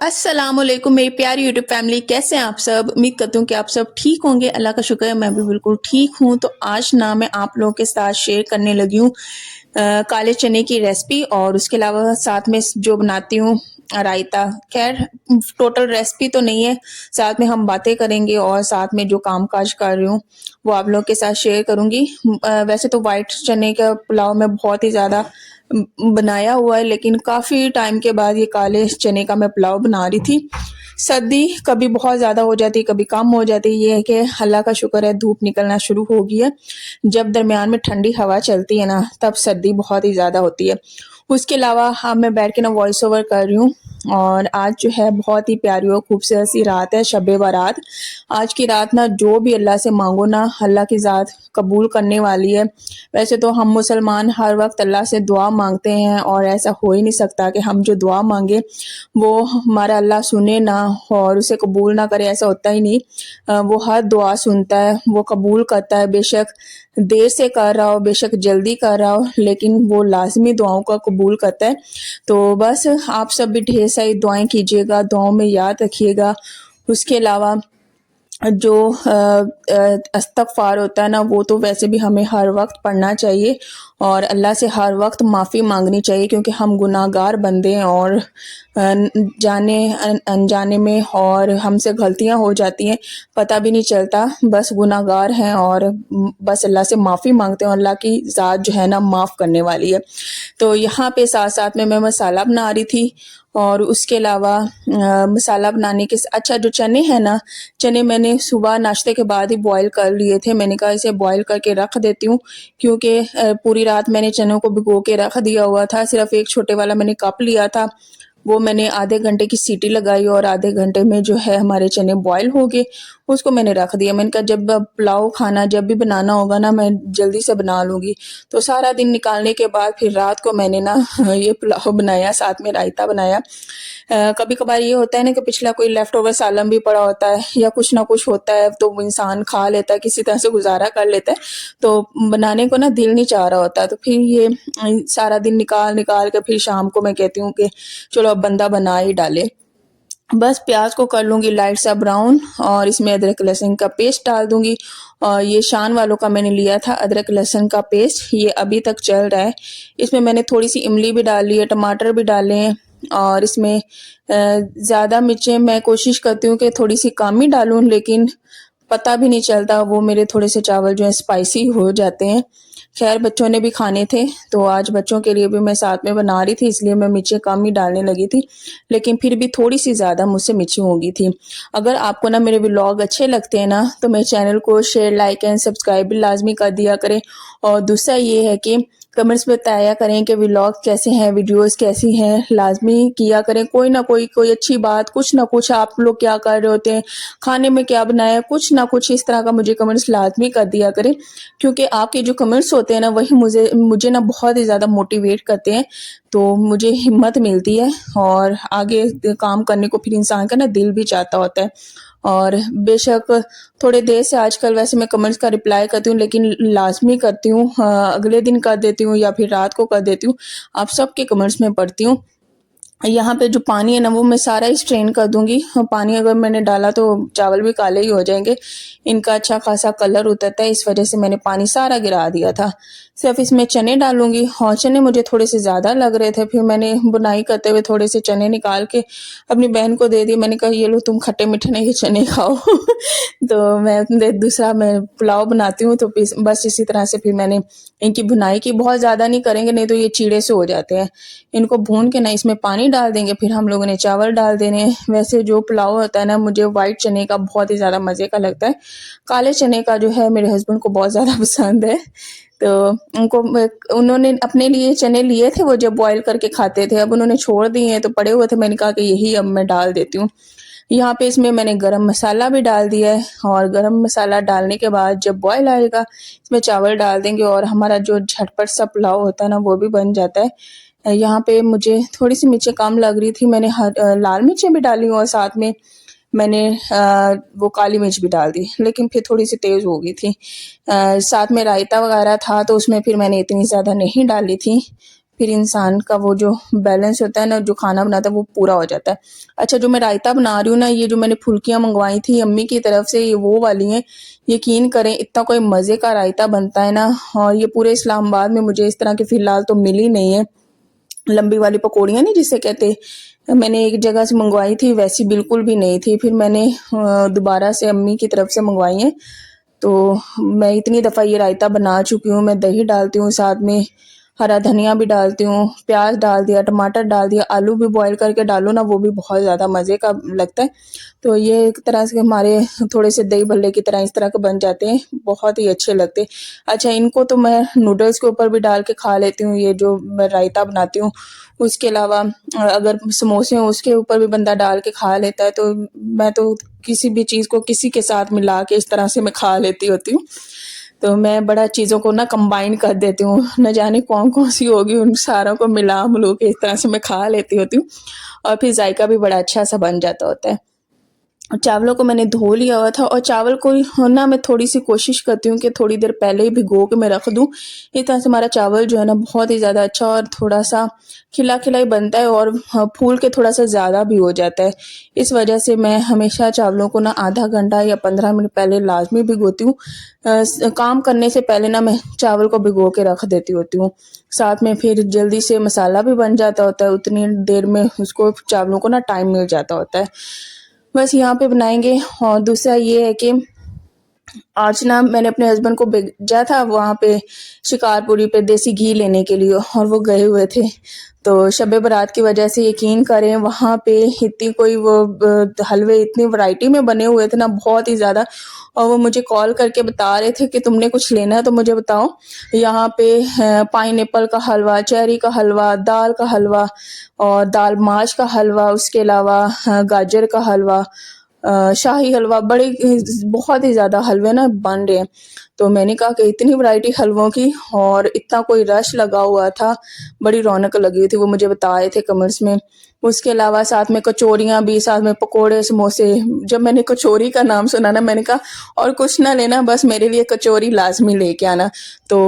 अस्सलामुअलैकुम मेरी प्यारी यूट्यूब फैमिली, कैसे हैं आप सब। उम्मीद करती हूँ कि आप सब ठीक होंगे। अल्लाह का शुक्र है मैं भी बिल्कुल ठीक हूँ। तो आज ना मैं आप लोगों के साथ शेयर करने लगी हूँ काले चने की रेसिपी, और उसके अलावा साथ में जो बनाती हूँ रायता। खैर टोटल रेसिपी तो नहीं है, साथ में हम बातें करेंगे और साथ में जो काम काज कर रही हूँ वो आप लोगों के साथ शेयर करूँगी। वैसे तो वाइट चने का पुलाव मैं बहुत ही ज़्यादा बनाया हुआ है, लेकिन काफ़ी टाइम के बाद ये काले चने का मैं पुलाव बना रही थी। सर्दी कभी बहुत ज़्यादा हो जाती, कभी कम हो जाती। ये है कि अल्लाह का शुक्र है धूप निकलना शुरू हो गई है। जब दरमियान में ठंडी हवा चलती है ना, तब सर्दी बहुत ही ज़्यादा होती है। उसके अलावा अब मैं बैठ के ना वॉइस ओवर कर रही हूँ। और आज जो है बहुत ही प्यारी और खूबसूरत सी रात है, शब बारात। आज की रात ना जो भी अल्लाह से मांगो ना, अल्लाह की ज़ात कबूल करने वाली है। वैसे तो हम मुसलमान हर वक्त अल्लाह से दुआ मांगते हैं, और ऐसा हो ही नहीं सकता कि हम जो दुआ मांगे वो हमारा अल्लाह सुने ना और उसे कबूल ना करे, ऐसा होता ही नहीं। वो हर दुआ सुनता है, वो कबूल करता है। बेशक देर से कर रहा हो, बेशक जल्दी कर रहा हो, लेकिन वो लाजमी दुआओं का कबूल करता है। तो बस आप सब भी ढेर सारी दुआएं कीजिएगा, दुआओं में याद रखिएगा। उसके अलावा जो इस्तग़फ़ार होता है ना, वो तो वैसे भी हमें हर वक्त पढ़ना चाहिए और अल्लाह से हर वक्त माफ़ी मांगनी चाहिए, क्योंकि हम गुनाहगार बंदे हैं और जाने अनजाने में और हमसे गलतियां हो जाती हैं, पता भी नहीं चलता। बस गुनाहगार हैं और बस अल्लाह से माफ़ी मांगते हैं और अल्लाह की ज़ात जो है ना माफ़ करने वाली है। तो यहाँ पे साथ साथ में मैं मसाला बना रही थी, और उसके अलावा मसाला बनाने के अच्छा जो चने हैं ना, चने मैंने सुबह नाश्ते के बाद ही बॉईल कर लिए थे। मैंने कहा इसे बॉईल करके रख देती हूँ, क्योंकि पूरी रात मैंने चनों को भिगो के रख दिया हुआ था। सिर्फ एक छोटे वाला मैंने कप लिया था, वो मैंने आधे घंटे की सीटी लगाई और आधे घंटे में जो है हमारे चने बॉईल हो गए। उसको मैंने रख दिया। मैंने कहा जब पुलाव खाना जब भी बनाना होगा ना, मैं जल्दी से बना लूँगी। तो सारा दिन निकालने के बाद फिर रात को मैंने ना ये पुलाव बनाया, साथ में रायता बनाया। कभी कभार ये होता है ना कि पिछला कोई लेफ्ट ओवर सालन भी पड़ा होता है या कुछ ना कुछ होता है, तो वो इंसान खा लेता है, किसी तरह से गुजारा कर लेता है। तो बनाने को ना दिल नहीं चाह रहा होता, तो फिर ये सारा दिन निकाल निकाल के फिर शाम को मैं कहती हूँ कि चलो अब बंदा बना ही डाले। बस प्याज को कर लूँगी लाइट सा ब्राउन, और इसमें अदरक लहसुन का पेस्ट डाल दूँगी। और ये शान वालों का मैंने लिया था अदरक लहसुन का पेस्ट, ये अभी तक चल रहा है। इसमें मैंने थोड़ी सी इमली भी डाली है, टमाटर भी डाले हैं। और इसमें ज़्यादा मिर्चें मैं कोशिश करती हूँ कि थोड़ी सी कम ही डालूँ, लेकिन पता भी नहीं चलता, वो मेरे थोड़े से चावल जो है स्पाइसी हो जाते हैं। खैर बच्चों ने भी खाने थे, तो आज बच्चों के लिए भी मैं साथ में बना रही थी, इसलिए मैं मिर्चें कम ही डालने लगी थी, लेकिन फिर भी थोड़ी सी ज़्यादा मुझसे मिर्ची हो गई थी। अगर आपको ना मेरे व्लॉग अच्छे लगते हैं ना, तो मेरे चैनल को शेयर, लाइक एंड सब्सक्राइब भी लाजमी कर दिया करें। और दूसरा ये है कि कमेंट्स में बताया करें कि व्लॉग कैसे हैं, वीडियोस कैसी हैं, लाजमी किया करें। कोई ना कोई अच्छी बात, कुछ ना कुछ आप लोग क्या कर रहे होते हैं, खाने में क्या बनाया, कुछ ना कुछ इस तरह का मुझे कमेंट्स लाजमी कर दिया करें, क्योंकि आपके जो कमेंट्स होते हैं ना, वही मुझे मुझे ना बहुत ही ज़्यादा मोटिवेट करते हैं। तो मुझे हिम्मत मिलती है और आगे काम करने को फिर इंसान का ना दिल भी चाहता होता है। और बेशक थोड़े देर से आजकल वैसे मैं कमेंट्स का रिप्लाई करती हूँ, लेकिन लाजमी करती हूँ। अगले दिन कर देती हूँ या फिर रात को कर देती हूँ। आप सबके कमेंट्स में पढ़ती हूँ। यहाँ पे जो पानी है ना, वो मैं सारा ही स्ट्रेन कर दूंगी। पानी अगर मैंने डाला तो चावल भी काले ही हो जाएंगे। इनका अच्छा खासा कलर उतरता है, इस वजह से मैंने पानी सारा गिरा दिया था। सिर्फ इसमें चने डालूंगी, और चने मुझे थोड़े से ज़्यादा लग रहे थे, फिर मैंने बुनाई करते हुए थोड़े से चने निकाल के अपनी बहन को दे दिए। मैंने कहा ये लो तुम खट्टे मीठे नहीं चने खाओ। तो मैं पुलाव बनाती हूँ, तो बस इसी तरह से फिर मैंने इनकी भुनाई की। बहुत ज़्यादा नहीं करेंगे, नहीं तो ये चीड़े से हो जाते हैं। इनको भून के ना इसमें पानी डाल देंगे, फिर हम लोगों ने चावल डाल देने। वैसे जो पुलाव होता है ना, मुझे वाइट चने का बहुत ही ज़्यादा मज़े का लगता है। काले चने का जो है मेरे हस्बैंड को बहुत ज़्यादा पसंद है। तो उनको उन्होंने अपने लिए चने लिए थे, वो जब बॉईल करके खाते थे, अब उन्होंने छोड़ दिए हैं, तो पड़े हुए थे। मैंने कहा कि यही अब मैं डाल देती हूँ। यहाँ पे इसमें मैंने गरम मसाला भी डाल दिया है, और गरम मसाला डालने के बाद जब बॉयल आएगा, इसमें चावल डाल देंगे और हमारा जो झटपट सा पुलाव होता है ना, वो भी बन जाता है। यहाँ पे मुझे थोड़ी सी मिर्चें कम लग रही थी, मैंने लाल मिर्चें भी डाली और साथ में मैंने वो काली मिर्च भी डाल दी, लेकिन फिर थोड़ी सी तेज़ हो गई थी। साथ में रायता वगैरह था, तो उसमें फिर मैंने इतनी ज़्यादा नहीं डाली थी। फिर इंसान का वो जो बैलेंस होता है ना, जो खाना बनाता है वो पूरा हो जाता है। अच्छा, जो मैं रायता बना रही हूँ ना, ये जो मैंने फुल्कियाँ मंगवाई थी अम्मी की तरफ से, ये वो वाली हैं। यकीन करें इतना कोई मज़े का रायता बनता है ना, और ये पूरे इस्लामाबाद में मुझे इस तरह की फ़िलहाल तो मिली नहीं है। लंबी वाली पकौड़ियाँ नहीं जिसे कहते, मैंने एक जगह से मंगवाई थी, वैसी बिल्कुल भी नहीं थी। फिर मैंने दोबारा से अम्मी की तरफ से मंगवाई हैं। तो मैं इतनी दफ़ा ये रायता बना चुकी हूँ। मैं दही डालती हूँ, साथ में हरा धनिया भी डालती हूँ, प्याज डाल दिया, टमाटर डाल दिया, आलू भी बॉईल करके डालो ना, वो भी बहुत ज़्यादा मज़े का लगता है। तो ये एक तरह से हमारे थोड़े से दही भल्ले की तरह इस तरह के बन जाते हैं, बहुत ही अच्छे लगते हैं। अच्छा, इनको तो मैं नूडल्स के ऊपर भी डाल के खा लेती हूँ, ये जो मैं रायता बनाती हूँ। उसके अलावा अगर समोसे हों उसके ऊपर भी बंदा डाल के खा लेता है। तो मैं तो किसी भी चीज़ को किसी के साथ मिला के इस तरह से मैं खा लेती होती हूँ। तो मैं बड़ा चीज़ों को ना कंबाइन कर देती हूँ, न जाने कौन-कौन सी होगी, उन सारों को मिला-मिलू के इस तरह से मैं खा लेती होती हूँ, और फिर जायका भी बड़ा अच्छा-सा बन जाता होता है। चावलों को मैंने धो लिया हुआ था, और चावल को ना मैं थोड़ी-सी कोशिश करती हूँ कि थोड़ी देर पहले ही भिगो के मैं रख दूँ। इस तरह से हमारा चावल जो है ना बहुत ही ज़्यादा अच्छा और थोड़ा-सा खिला-खिला ही बनता है, और फूल के थोड़ा-सा ज़्यादा भी हो जाता है। इस वजह से मैं हमेशा चावलों को ना आधा घंटा या 15 मिनट पहले लाज़मी भिगोती हूँ। काम करने से पहले ना मैं चावल को भिगो के रख देती होती हूँ। साथ में फिर जल्दी से मसाला भी बन जाता होता है, उतनी देर में उसको चावलों को ना टाइम मिल जाता होता है। बस यहाँ पे बनाएँगे। और दूसरा ये है कि आज ना मैंने अपने हस्बैंड को भेजा था वहाँ पे शिकारपुरी पे देसी घी लेने के लिए, और वो गए हुए थे। तो शब-ए बारात की वजह से यकीन करें वहाँ पे इतनी कोई वो हलवे इतनी वैरायटी में बने हुए थे ना, बहुत ही ज़्यादा। और वो मुझे कॉल करके बता रहे थे कि तुमने कुछ लेना है तो मुझे बताओ। यहाँ पे पाइनएप्पल का हलवा, चेरी का हलवा, दाल का हलवा और दाल माश का हलवा, उसके अलावा गाजर का हलवा, शाही हलवा, बड़े बहुत ही ज़्यादा हलवे ना बन रहे हैं। तो मैंने कहा कि इतनी वैरायटी हलवों की, और इतना कोई रश लगा हुआ था, बड़ी रौनक लगी हुई थी, वो मुझे बता रहे थे कमर्स में। उसके अलावा साथ में कचौरियाँ भी, साथ में पकोड़े, समोसे। जब मैंने कचौरी का नाम सुना ना, मैंने कहा और कुछ ना लेना, बस मेरे लिए कचौरी लाज़मी लेके आना। तो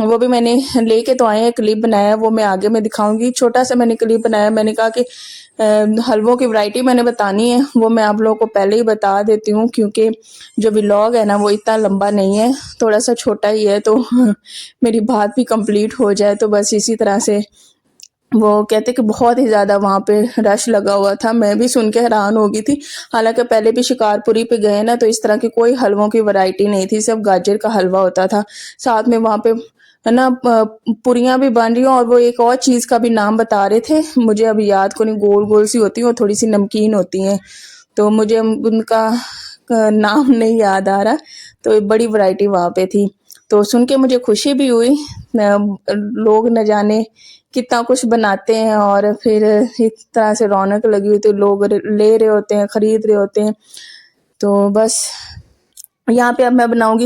वो भी मैंने लेके तो आए हैं, क्लिप बनाया, वो मैं आगे में दिखाऊँगी। छोटा-सा मैंने क्लिप बनाया, मैंने कहा कि हलवों की वैरायटी मैंने बतानी है, वो मैं आप लोगों को पहले ही बता देती हूँ, क्योंकि जो व्लॉग है ना वो इतना लंबा नहीं है, थोड़ा-सा छोटा ही है, तो मेरी बात भी कंप्लीट हो जाए। तो बस इसी तरह से वो कहते कि बहुत ही ज़्यादा वहाँ पे रश लगा हुआ था, मैं भी सुन के हैरान हो गई थी। हालाँकि पहले भी शिकारपुरी पे गए ना, तो इस तरह की कोई हलवों की वैरायटी नहीं थी, सिर्फ़ गाजर का हलवा होता था। साथ में वहाँ पे है ना पूरियाँ भी बन रही हैं, और वो एक और चीज़ का भी नाम बता रहे थे, मुझे अभी याद को नहीं, गोल-गोल सी होती हैं और थोड़ी-सी नमकीन होती हैं, तो मुझे उनका नाम नहीं याद आ रहा। तो बड़ी वैरायटी वहाँ पे थी, तो सुन के मुझे खुशी भी हुई। लोग न जाने कितना कुछ बनाते हैं, और फिर इस तरह से रौनक लगी हुई, तो लोग ले रहे होते हैं, खरीद रहे होते हैं। तो बस यहाँ पे अब मैं बनाऊँगी,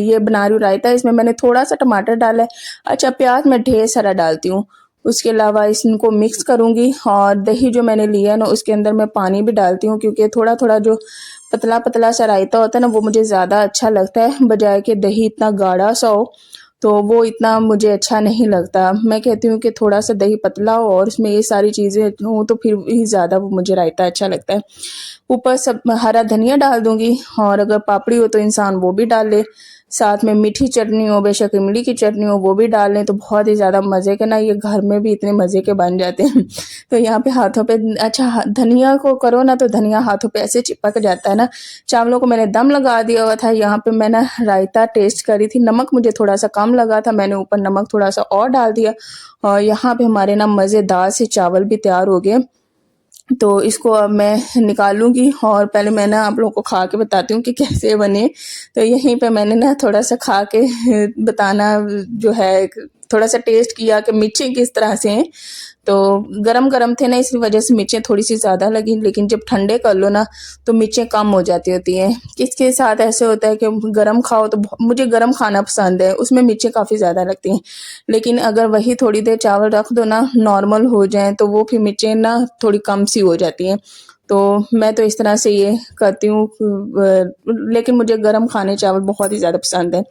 ये बना रही हूँ रायता, इसमें मैंने थोड़ा-सा टमाटर डाला है। अच्छा, प्याज़ मैं ढेर सारा डालती हूँ। उसके अलावा इनको मिक्स करूँगी, और दही जो मैंने लिया है ना उसके अंदर मैं पानी भी डालती हूँ, क्योंकि थोड़ा-थोड़ा जो पतला-पतला सा रायता होता है ना, वो मुझे ज़्यादा अच्छा लगता है, बजाए कि दही इतना गाढ़ा सा हो, तो वो इतना मुझे अच्छा नहीं लगता। मैं कहती हूँ कि थोड़ा-सा दही पतला हो और उसमें ये सारी चीज़ें हों, तो फिर ही ज़्यादा वो मुझे रायता अच्छा लगता है। ऊपर सब हरा धनिया डाल दूँगी, और अगर पापड़ी हो तो इंसान वो भी डाल ले। साथ में मीठी चटनी हो, बेशक इमली की चटनी हो, वो भी डाल लें तो बहुत ही ज़्यादा मज़े के ना, ये घर में भी इतने मज़े के बन जाते हैं। तो यहाँ पे हाथों पे अच्छा धनिया को करो ना, तो धनिया हाथों पे ऐसे चिपक जाता है ना। चावलों को मैंने दम लगा दिया हुआ था। यहाँ पे मैं ना रायता टेस्ट करी थी, नमक मुझे थोड़ा-सा कम लगा था, मैंने ऊपर नमक थोड़ा-सा और डाल दिया, और यहाँ पे हमारे ना मज़ेदार से चावल भी तैयार हो गए। तो इसको अब मैं निकालूँगी, और पहले मैं ना आप लोगों को खा के बताती हूँ कि कैसे बने। तो यहीं पे मैंने ना थोड़ा-सा खा के बताना जो है, थोड़ा-सा टेस्ट किया कि मिर्चें किस तरह से हैं। तो गरम-गरम थे ना, इस वजह से मिर्चें थोड़ी-सी ज़्यादा लगी, लेकिन जब ठंडे कर लो ना तो मिर्चें कम हो जाती होती हैं। किसके साथ ऐसे होता है कि गरम खाओ तो मुझे गरम खाना पसंद है, उसमें मिर्चें काफ़ी ज़्यादा लगती हैं। लेकिन अगर वही थोड़ी देर चावल रख दो ना, नॉर्मल हो जाएँ, तो वो फिर मिर्चें ना थोड़ी कम सी हो जाती हैं। तो मैं तो इस तरह से ये करती हूँ। लेकिन मुझे गरम खाने चावल बहुत ही ज़्यादा पसंद है।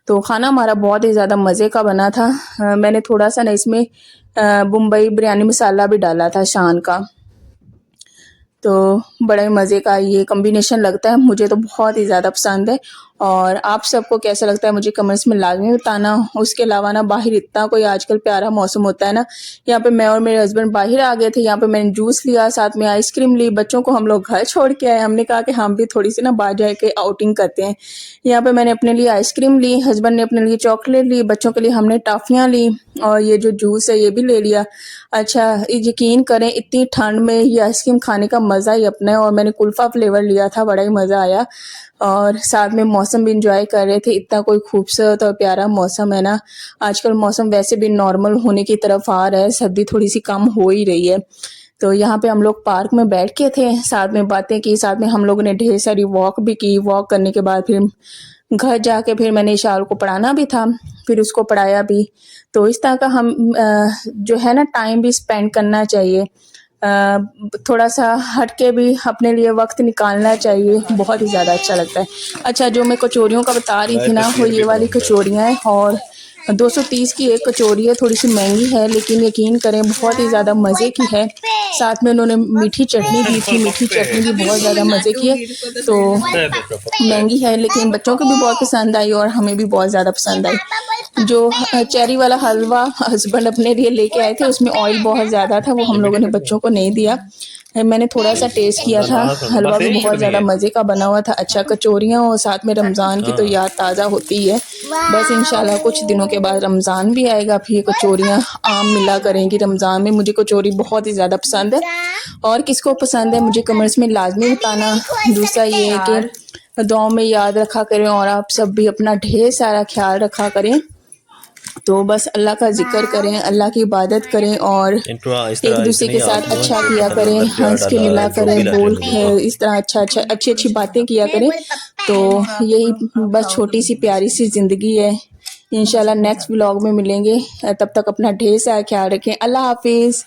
तो खाना हमारा बहुत ही ज़्यादा मज़े का बना था। मैंने थोड़ा-सा ना इसमें बम्बई बिरयानी मसाला भी डाला था शान का। तो बड़ा ही मज़े का ये कॉम्बिनेशन लगता है, मुझे तो बहुत ही ज़्यादा पसंद है। और आप सबको कैसा लगता है मुझे कमेंट्स में लाज़मी बताना। उसके अलावा ना बाहर इतना कोई आजकल प्यारा मौसम होता है ना, यहाँ पे मैं और मेरे हस्बैंड बाहर आ गए थे। यहाँ पे मैंने जूस लिया, साथ में आइसक्रीम ली, बच्चों को हम लोग घर छोड़ के आए। हमने कहा कि हम भी थोड़ी सी ना बाहर जाके आउटिंग करते हैं। यहाँ पे मैंने अपने लिए आइसक्रीम ली, हस्बैंड ने अपने लिए चॉकलेट ली, बच्चों के लिए हमने टॉफ़ियाँ ली और ये जो जूस है ये भी ले लिया। अच्छा, यकीन करें इतनी ठंड में ये आइसक्रीम खाने का मज़ा ही अपना है। और मैंने कुल्फ़ा फ्लेवर लिया था, बड़ा ही मज़ा आया। और साथ में मौसम भी इंजॉय कर रहे थे। इतना कोई खूबसूरत और प्यारा मौसम है ना। आजकल मौसम वैसे भी नॉर्मल होने की तरफ आ रहा है, सर्दी थोड़ी सी कम हो ही रही है। तो यहाँ पे हम लोग पार्क में बैठ के थे, साथ में बातें की, साथ में हम लोगों ने ढेर सारी वॉक भी की। वॉक करने के बाद फिर घर जाके फिर मैंने इशाल को पढ़ाना भी था, फिर उसको पढ़ाया भी। तो इस तरह का हम जो है ना टाइम भी स्पेंड करना चाहिए। थोड़ा सा हट के भी अपने लिए वक्त निकालना चाहिए, बहुत ही ज़्यादा अच्छा लगता है। अच्छा, जो मैं कचौरियों का बता रही थी ना, वो ये वाली कचौरियाँ हैं और 230 की एक कचौरी है। थोड़ी सी महंगी है लेकिन यकीन करें बहुत ही ज़्यादा मज़े की है। साथ में उन्होंने मीठी चटनी दी थी, मीठी चटनी भी बहुत ज़्यादा मज़े की है। तो महंगी है लेकिन बच्चों को भी बहुत पसंद आई और हमें भी बहुत ज़्यादा पसंद आई। जो चेरी वाला हलवा हस्बैंड अपने लिए लेके आए थे, उसमें ऑयल बहुत ज़्यादा था, वो हम लोगों ने बच्चों को नहीं दिया। मैंने थोड़ा सा टेस्ट किया था, हलवा भी बहुत ज़्यादा मज़े का बना हुआ था। अच्छा, कचौरियाँ और साथ में रमज़ान की तो याद ताज़ा होती है। बस इंशाल्लाह कुछ दिनों के बाद रमज़ान भी आएगा, फिर ये कचौरियाँ आम मिला करेंगी रमज़ान में। मुझे कचौरी बहुत ही ज़्यादा पसंद है और किसको पसंद है मुझे कमेंट्स में लाजमी बताना। दूसरा ये है कि दुआओं में याद रखा करें और आप सब भी अपना ढेर सारा ख्याल रखा करें। तो बस अल्लाह का जिक्र करें, अल्लाह की इबादत करें और एक दूसरे के साथ अच्छा किया करें, हंस के मिला करें, बोल इस तरह अच्छी अच्छी बातें किया करें। तो यही बस छोटी सी प्यारी सी ज़िंदगी है। इंशाल्लाह नेक्स्ट व्लॉग में मिलेंगे, तब तक अपना ढेर सारा ख्याल रखें। अल्लाह हाफिज़।